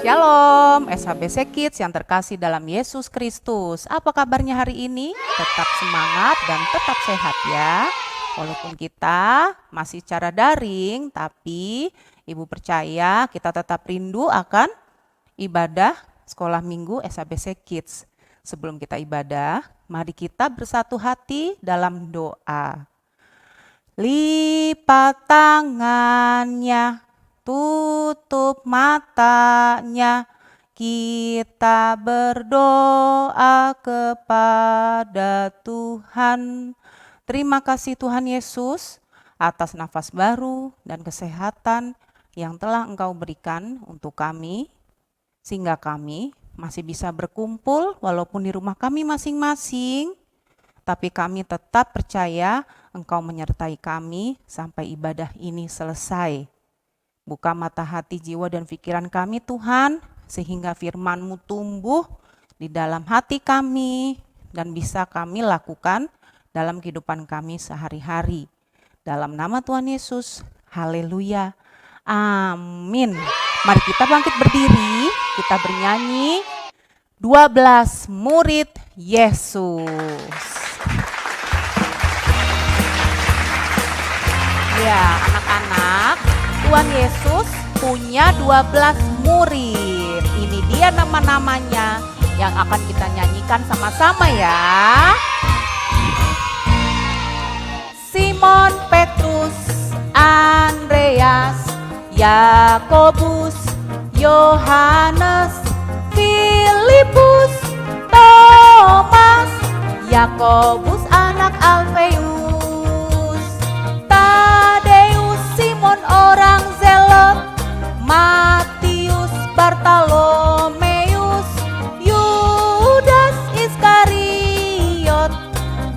Shalom, SHBC Kids yang terkasih dalam Yesus Kristus. Apa kabarnya hari ini? Tetap semangat dan tetap sehat ya. Walaupun kita masih secara daring, tapi Ibu percaya kita tetap rindu akan ibadah sekolah minggu SHBC Kids. Sebelum kita ibadah, mari kita bersatu hati dalam doa. Lipat tangannya, tutup matanya, kita berdoa kepada Tuhan. Terima kasih Tuhan Yesus atas nafas baru dan kesehatan yang telah Engkau berikan untuk kami, sehingga kami masih bisa berkumpul walaupun di rumah kami masing-masing, tapi kami tetap percaya Engkau menyertai kami sampai ibadah ini selesai. Buka mata hati, jiwa, dan pikiran kami Tuhan, sehingga firman-Mu tumbuh di dalam hati kami dan bisa kami lakukan dalam kehidupan kami sehari-hari. Dalam nama Tuhan Yesus, haleluya, amin. Mari kita bangkit berdiri, kita bernyanyi 12 murid Yesus. Ya, anak-anak, Tuhan Yesus punya 12 murid. Ini dia nama-namanya yang akan kita nyanyikan sama-sama ya. Simon Petrus, Andreas, Yakobus, Yohanes, Filipus, Thomas, Yakobus anak Alfeus, Tadeus, Simon orang Zelot, Matius, Bartolomeus, Yudas Iskariot,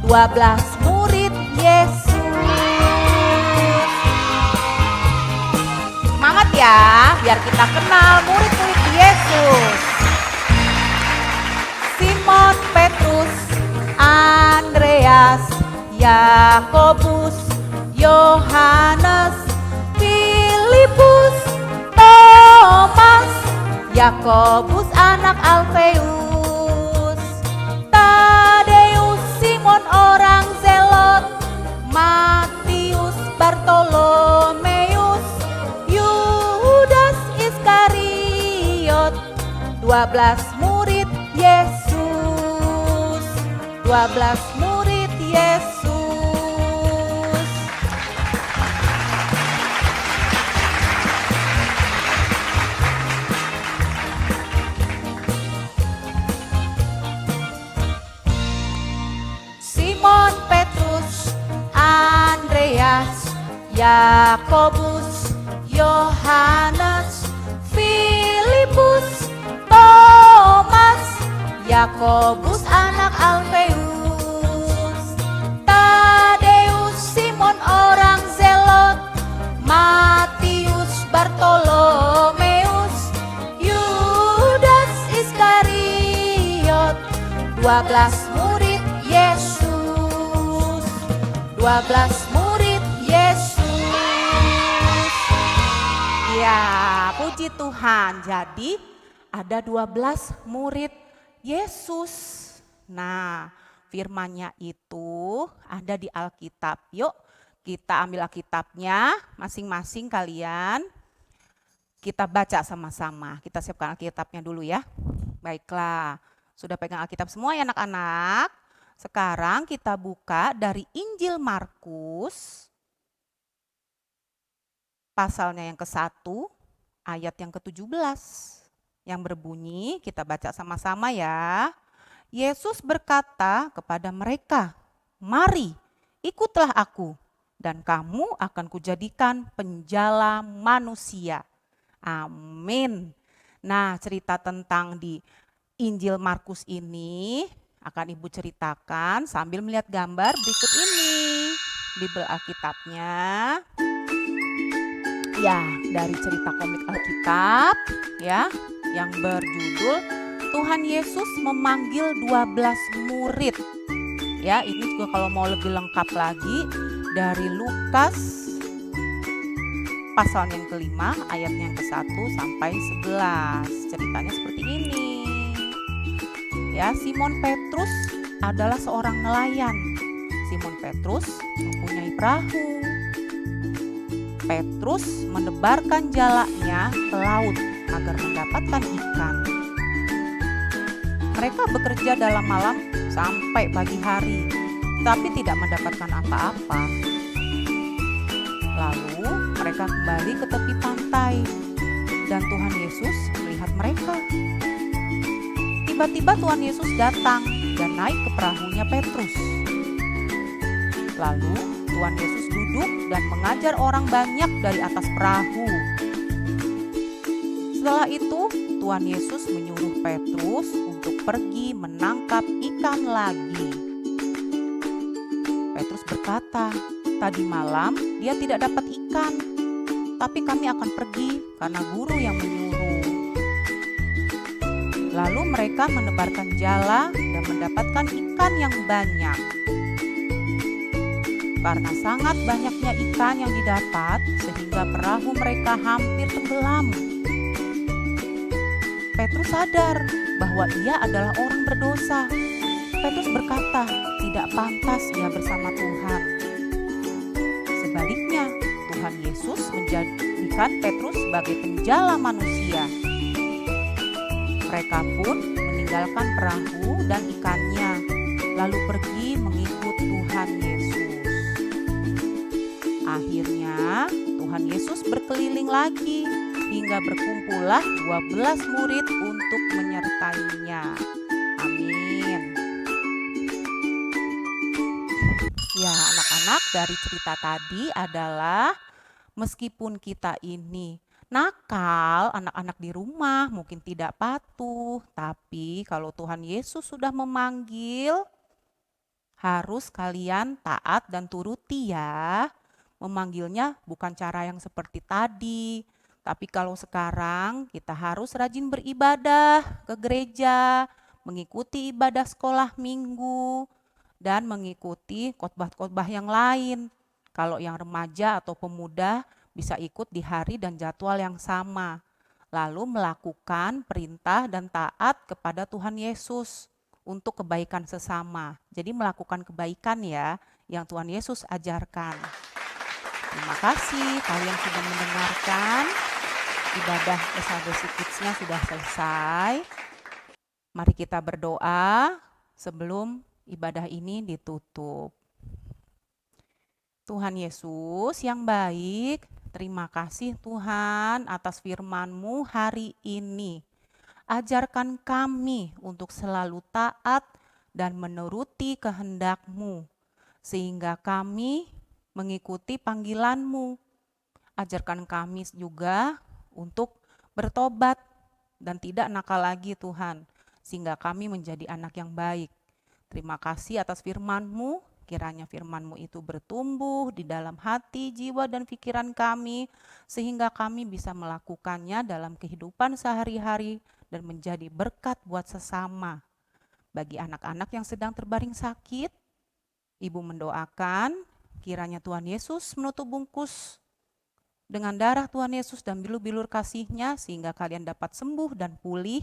12 murid Yesus. Semangat ya, biar kita kenal murid-murid Yesus. Simon Petrus, Andreas, Yakobus, Yohanes, Filipus, Thomas, Yakobus anak Alfeus, Tadeus, Simon orang Zelot, Matius, Bartolomeus, Yudas Iskariot, 12 murid Yesus, 12 murid Yesus. Simon Petrus, Andreas, Yakobus, Yohanes, Filipus, Thomas, Yakobus anak Alfeus, Tadeus, Simon orang Zelot, Matius, Bartolomeus, Yudas Iskariot, 12 murid Yesus, 12 murid Yesus. Ya, puji Tuhan. Jadi ada 12 murid Yesus. Nah, firman-Nya itu ada di Alkitab. Yuk, kita ambil Alkitabnya masing-masing kalian. Kita baca sama-sama. Kita siapkan Alkitabnya dulu ya. Baiklah, sudah pegang Alkitab semua ya anak-anak? Sekarang kita buka dari Injil Markus, pasalnya yang ke-1, ayat yang ke-17. Yang berbunyi, kita baca sama-sama ya. Yesus berkata kepada mereka, "Mari, ikutlah aku, dan kamu akan kujadikan penjala manusia." Amin. Nah, cerita tentang di Injil Markus ini akan Ibu ceritakan sambil melihat gambar berikut ini. Bibel Alkitabnya. Ya, dari cerita komik Alkitab ya, yang berjudul Tuhan Yesus memanggil 12 murid. Ya, ini juga kalau mau lebih lengkap lagi dari Lukas pasal yang kelima, ayat yang ke-1 sampai 11. Ceritanya seperti ini. Ya, Simon Petrus adalah seorang nelayan. Simon Petrus mempunyai perahu. Petrus menebarkan jalanya ke laut agar mendapatkan ikan. Mereka bekerja dalam malam sampai pagi hari, tapi tidak mendapatkan apa-apa. Lalu mereka kembali ke tepi pantai, dan Tuhan Yesus melihat mereka. Tiba-tiba Tuhan Yesus datang dan naik ke perahunya Petrus. Lalu Tuhan Yesus duduk dan mengajar orang banyak dari atas perahu. Setelah itu Tuhan Yesus menyuruh Petrus untuk pergi menangkap ikan lagi. Petrus berkata, "Tadi malam dia tidak dapat ikan, tapi kami akan pergi karena guru yang menyuruh." Lalu mereka menebarkan jala dan mendapatkan ikan yang banyak. Karena sangat banyaknya ikan yang didapat, sehingga perahu mereka hampir tenggelam. Petrus sadar bahwa ia adalah orang berdosa. Petrus berkata, tidak pantas ia bersama Tuhan. Sebaliknya, Tuhan Yesus menjadikan Petrus sebagai penjala manusia. Mereka pun meninggalkan perahu dan ikannya, lalu pergi mengikut Tuhan Yesus. Akhirnya Tuhan Yesus berkeliling lagi hingga berkumpullah 12 murid untuk menyertainya. Amin. Ya, anak-anak, dari cerita tadi adalah meskipun kita ini nakal, anak-anak di rumah mungkin tidak patuh, tapi kalau Tuhan Yesus sudah memanggil, harus kalian taat dan turuti ya. Memanggilnya bukan cara yang seperti tadi, tapi kalau sekarang kita harus rajin beribadah ke gereja, mengikuti ibadah sekolah minggu, dan mengikuti khotbah-khotbah yang lain. Kalau yang remaja atau pemuda bisa ikut di hari dan jadwal yang sama. Lalu melakukan perintah dan taat kepada Tuhan Yesus untuk kebaikan sesama. Jadi melakukan kebaikan ya, yang Tuhan Yesus ajarkan. Terima kasih kalian sudah mendengarkan. Ibadah SHBC Kids-nya sudah selesai. Mari kita berdoa sebelum ibadah ini ditutup. Tuhan Yesus yang baik, terima kasih Tuhan atas firman-Mu hari ini. Ajarkan kami untuk selalu taat dan menuruti kehendak-Mu, sehingga kami mengikuti panggilan-Mu. Ajarkan kami juga untuk bertobat dan tidak nakal lagi Tuhan, sehingga kami menjadi anak yang baik. Terima kasih atas firman-Mu. Kiranya firman-Mu itu bertumbuh di dalam hati, jiwa, dan pikiran kami, sehingga kami bisa melakukannya dalam kehidupan sehari-hari dan menjadi berkat buat sesama. Bagi anak-anak yang sedang terbaring sakit, Ibu mendoakan kiranya Tuhan Yesus menutup bungkus dengan darah Tuhan Yesus dan bilur-bilur kasih-Nya, sehingga kalian dapat sembuh dan pulih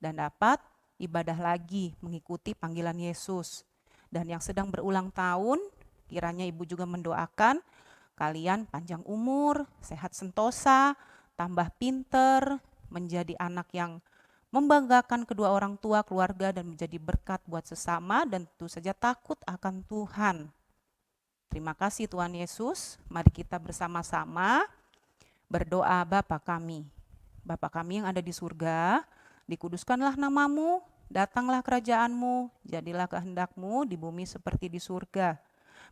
dan dapat ibadah lagi mengikuti panggilan Yesus. Dan yang sedang berulang tahun, kiranya Ibu juga mendoakan kalian panjang umur, sehat sentosa, tambah pinter, menjadi anak yang membanggakan kedua orang tua, keluarga, dan menjadi berkat buat sesama, dan tentu saja takut akan Tuhan. Terima kasih Tuhan Yesus. Mari kita bersama-sama berdoa. Bapa kami yang ada di surga, dikuduskanlah nama-Mu, datanglah kerajaan-Mu, jadilah kehendak-Mu di bumi seperti di surga.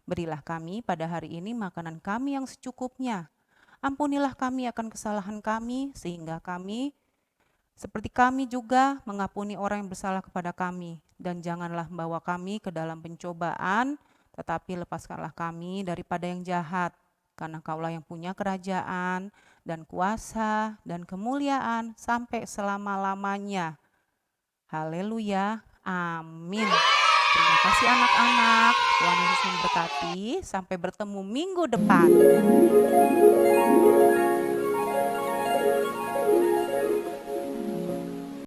Berilah kami pada hari ini makanan kami yang secukupnya. Ampunilah kami akan kesalahan kami, sehingga kami seperti kami juga mengampuni orang yang bersalah kepada kami. Dan janganlah membawa kami ke dalam pencobaan, tetapi lepaskanlah kami daripada yang jahat. Karena Kaulah yang punya kerajaan dan kuasa dan kemuliaan sampai selama-lamanya. Haleluya, amin. Terima kasih anak-anak, Tuhan Yesus memberkati. Sampai bertemu minggu depan.